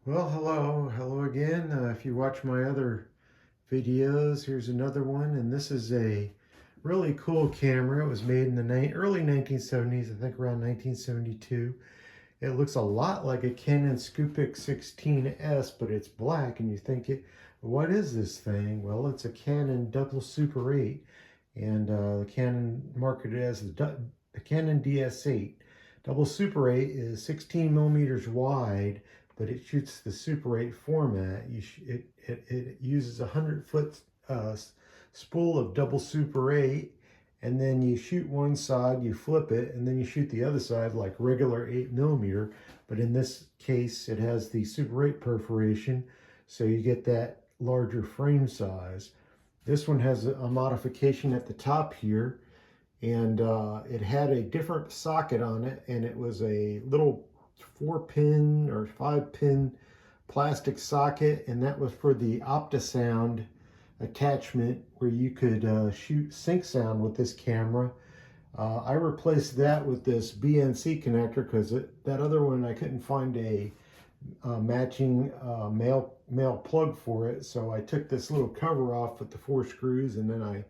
Well, hello again. If you watch my other videos, here's another one, and this is a really cool camera. It was made in the early 1970s, I think around 1972. It looks a lot like a Canon Scoopix 16S, but it's black, and you think, what is this thing? Well, it's a Canon double Super 8, and the Canon marketed it as the Canon DS8. Double Super 8 is 16 millimeters wide, but it shoots the Super 8 format. It uses a 100-foot spool of double Super 8, and then you shoot one side, you flip it, and then you shoot the other side like regular 8 millimeter. But in this case, it has the Super 8 perforation, so you get that larger frame size. This one has a modification at the top here, and it had a different socket on it, and it was a little 4-pin or 5-pin plastic socket, and that was for the Optosound attachment where you could shoot sync sound with this camera. I replaced that with this BNC connector because that other one I couldn't find a matching male plug for it, so I took this little cover off with the 4 screws, and then I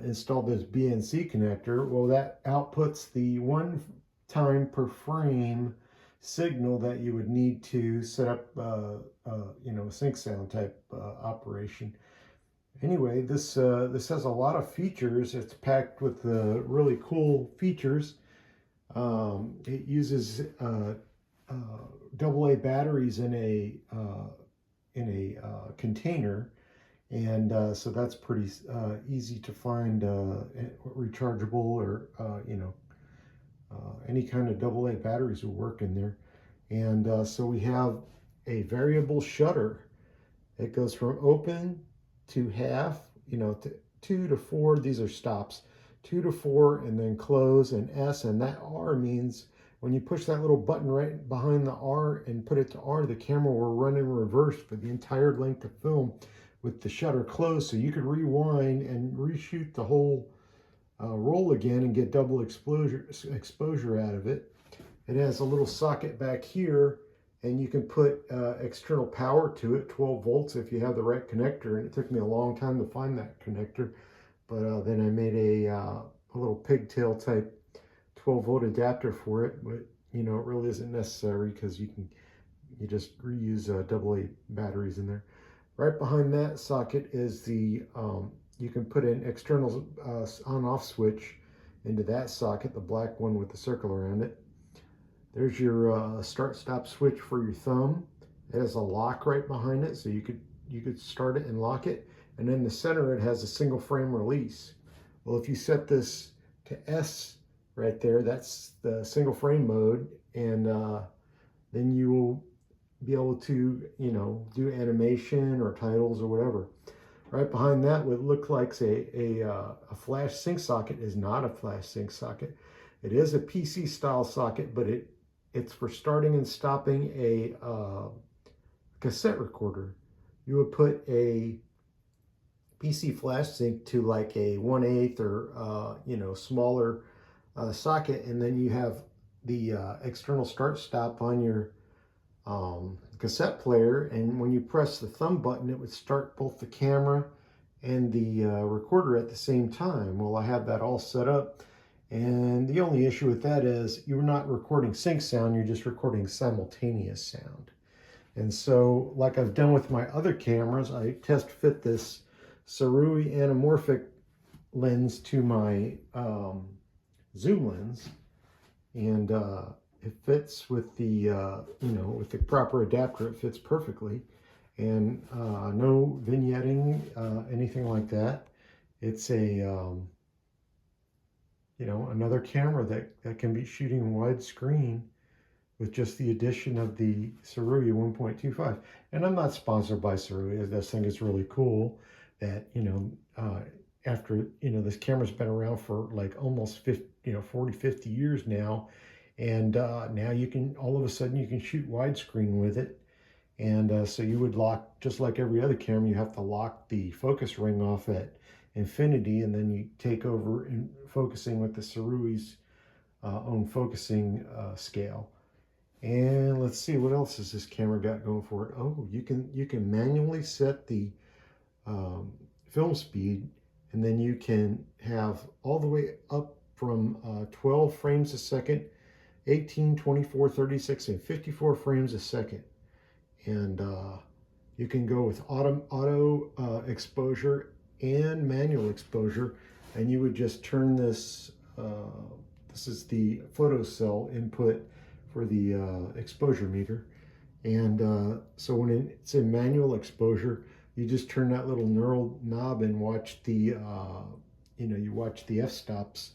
installed this BNC connector. Well, that outputs the 1 time per frame signal that you would need to set up a sync sound type operation. Anyway, this has a lot of features. It's packed with really cool features. It uses AA batteries in a container, and so that's pretty easy to find rechargeable or any kind of AA batteries will work in there. And so we have a variable shutter. It goes from open to half, to 2 to 4. These are stops. 2 to 4, and then close, and S, and that R means when you push that little button right behind the R and put it to R, the camera will run in reverse for the entire length of film with the shutter closed, so you could rewind and reshoot the whole roll again and get double exposure out of it. It has a little socket back here, and you can put external power to it, 12 volts if you have the right connector. And it took me a long time to find that connector, but then I made a little pigtail type 12-volt adapter for it. But it really isn't necessary because you just reuse AA batteries in there. Right behind that socket is the you can put an external on-off switch into that socket, the black one with the circle around it. There's your start-stop switch for your thumb. It has a lock right behind it, so you could start it and lock it. And in the center, it has a single frame release. Well, if you set this to S right there, that's the single frame mode, and then you will be able to, do animation or titles or whatever. Right behind that, what looked like a flash sync socket is not a flash sync socket. It is a PC style socket, but it's for starting and stopping a cassette recorder. You would put a PC flash sync to like a 1/8 or smaller socket, and then you have the external start stop on your cassette player, and when you press the thumb button, it would start both the camera and the recorder at the same time. Well, I have that all set up, and the only issue with that is you're not recording sync sound, you're just recording simultaneous sound. And so, like I've done with my other cameras, I test fit this Sirui Anamorphic lens to my zoom lens, and it fits with the with the proper adapter. It fits perfectly, and no vignetting, anything like that. It's a another camera that can be shooting widescreen with just the addition of the Sirui 1.25. And I'm not sponsored by Sirui. I just think it's really cool that after this camera's been around for like almost 40, 50 years now, and now you can all of a sudden you can shoot widescreen with it. And so you would lock, just like every other camera, you have to lock the focus ring off at infinity, and then you take over in focusing with the Sirui's own focusing scale. And let's see, what else has this camera got going for it? Oh, you can manually set the film speed, and then you can have all the way up from 12 frames a second, 18, 24, 36, and 54 frames a second. And you can go with auto exposure and manual exposure, and you would just turn this. This is the photocell input for the exposure meter, and so when it's in manual exposure, you just turn that little knurled knob and watch the you watch the f-stops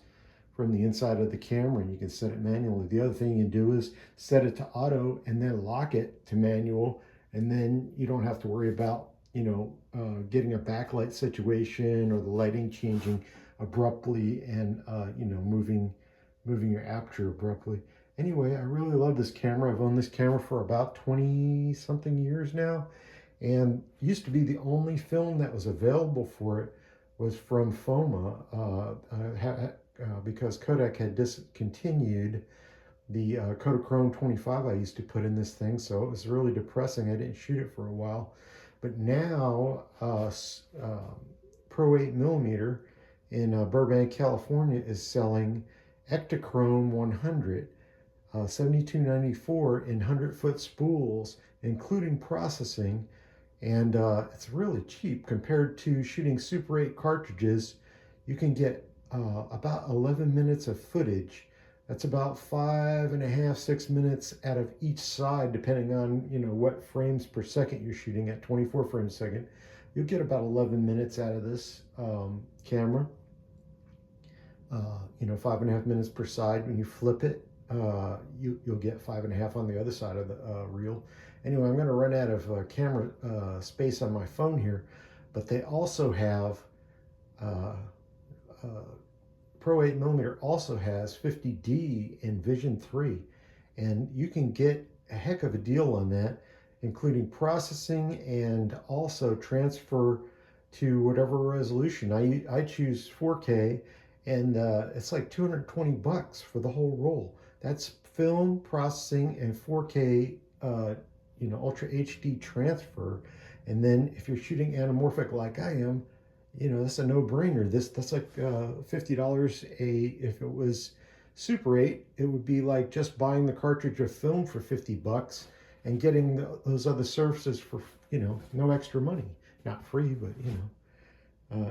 from the inside of the camera, and you can set it manually. The other thing you can do is set it to auto and then lock it to manual, and then you don't have to worry about getting a backlight situation or the lighting changing abruptly and moving your aperture abruptly. Anyway, I really love this camera. I've owned this camera for about 20 something years now, and used to be the only film that was available for it was from FOMA, because Kodak had discontinued the Kodachrome 25 I used to put in this thing, so it was really depressing. I didn't shoot it for a while. But now Pro 8mm in Burbank, California is selling Ektachrome 100, $72.94 in 100-foot spools, including processing, and it's really cheap compared to shooting Super 8 cartridges. You can get about 11 minutes of footage. That's about 5.5, 6 minutes out of each side, depending on what frames per second you're shooting at. 24 frames a second, you'll get about 11 minutes out of this camera. 5.5 minutes per side. When you flip it, you'll get 5.5 on the other side of the reel. Anyway, I'm going to run out of camera space on my phone here, but they also have Pro 8mm also has 50D in Vision 3, and you can get a heck of a deal on that, including processing and also transfer to whatever resolution. I choose 4K, and it's like 220 bucks for the whole roll. That's film, processing, and 4K Ultra HD transfer. And then if you're shooting anamorphic like I am, that's a no-brainer. That's like $50 if it was Super 8, it would be like just buying the cartridge of film for 50 bucks and getting those other surfaces for no extra money. Not free, but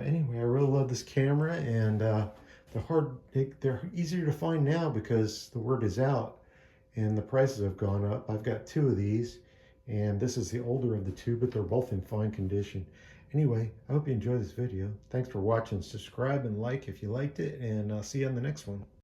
anyway, I really love this camera, and they're easier to find now because the word is out and the prices have gone up. I've got 2 of these, and this is the older of the 2, but they're both in fine condition. Anyway, I hope you enjoyed this video. Thanks for watching. Subscribe and like if you liked it, and I'll see you on the next one.